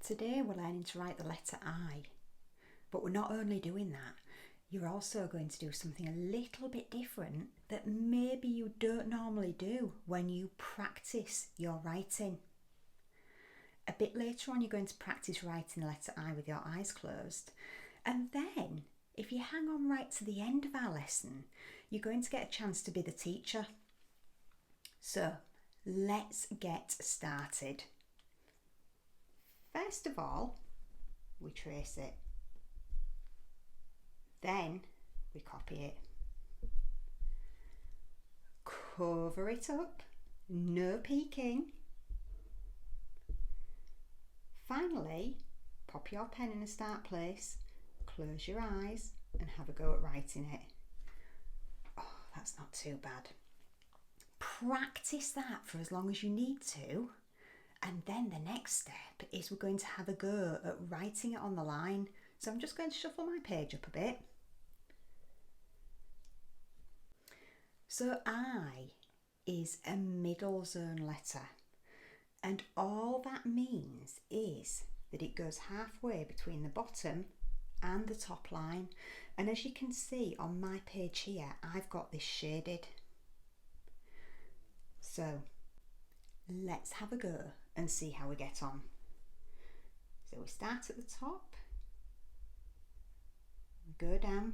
Today we're learning to write the letter I, but we're not only doing that, you're also going to do something a little bit different that maybe you don't normally do when you practice your writing. A bit later on you're going to practice writing the letter I with your eyes closed, and then if you hang on right to the end of our lesson, you're going to get a chance to be the teacher. So let's get started. First of all, we trace it. Then we copy it. Cover it up, no peeking. Finally, pop your pen in a start place, close your eyes and have a go at writing it. Oh, that's not too bad. Practice that for as long as you need to. And then the next step is we're going to have a go at writing it on the line. So I'm just going to shuffle my page up a bit. So I is a middle zone letter. And all that means is that it goes halfway between the bottom and the top line. And as you can see on my page here, I've got this shaded. So let's have a go and see how we get on. So we start at the top, go down,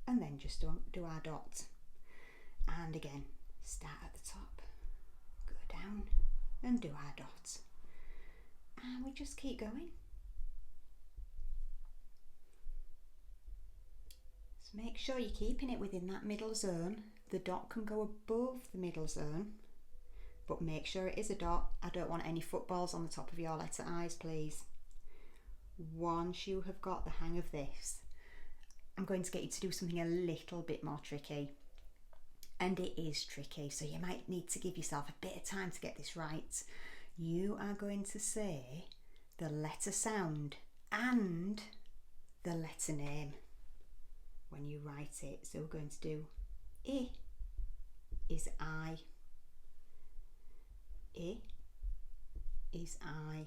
and then just do our dot. And again, start at the top, go down, and do our dot. And we just keep going. So make sure you're keeping it within that middle zone. The dot can go above the middle zone, but make sure it is a dot. I don't want any footballs on the top of your letter I's, please. Once you have got the hang of this, I'm going to get you to do something a little bit more tricky. And it is tricky, so you might need to give yourself a bit of time to get this right. You are going to say the letter sound and the letter name when you write it. So we're going to do I is I. I is I.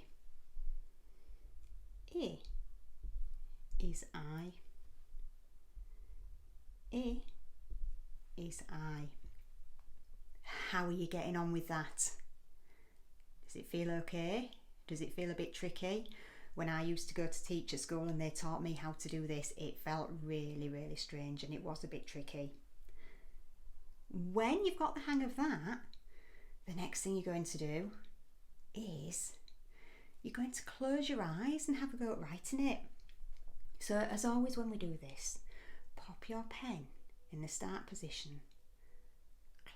I is I. I is I. How are you getting on with that? Does it feel okay? Does it feel a bit tricky? When I used to go to teacher school and they taught me how to do this, it felt really, really strange and it was a bit tricky. When you've got the hang of that, the next thing you're going to do is you're going to close your eyes and have a go at writing it. So as always when we do this, pop your pen in the start position,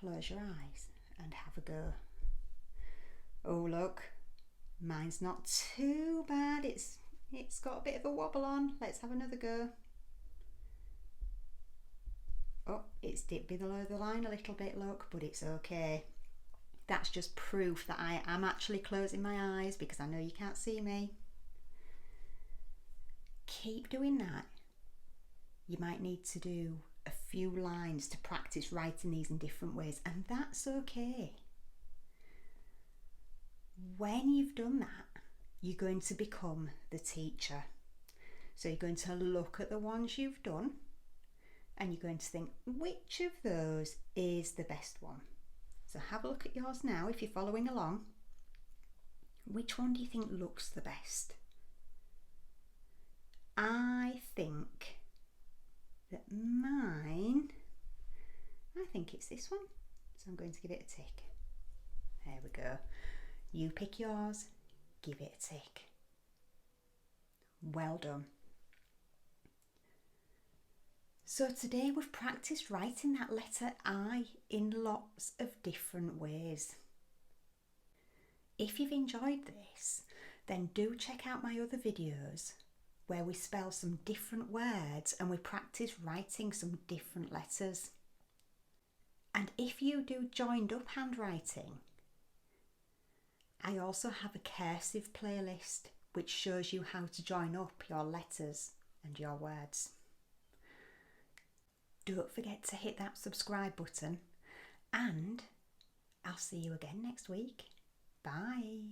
close your eyes and have a go. Oh look, mine's not too bad. It's got a bit of a wobble on. Let's have another go. Oh, it's dipped below the line a little bit, look, but it's okay. That's just proof that I am actually closing my eyes because I know you can't see me. Keep doing that. You might need to do a few lines to practice writing these in different ways, and that's okay. When you've done that, you're going to become the teacher. So you're going to look at the ones you've done and you're going to think, which of those is the best one? So have a look at yours now if you're following along. Which one do you think looks the best? I think that mine, I think it's this one. So I'm going to give it a tick. There we go. You pick yours, give it a tick. Well done. So today we've practiced writing that letter I in lots of different ways. If you've enjoyed this, then do check out my other videos where we spell some different words and we practice writing some different letters. And if you do joined up handwriting, I also have a cursive playlist which shows you how to join up your letters and your words. Don't forget to hit that subscribe button and I'll see you again next week. Bye.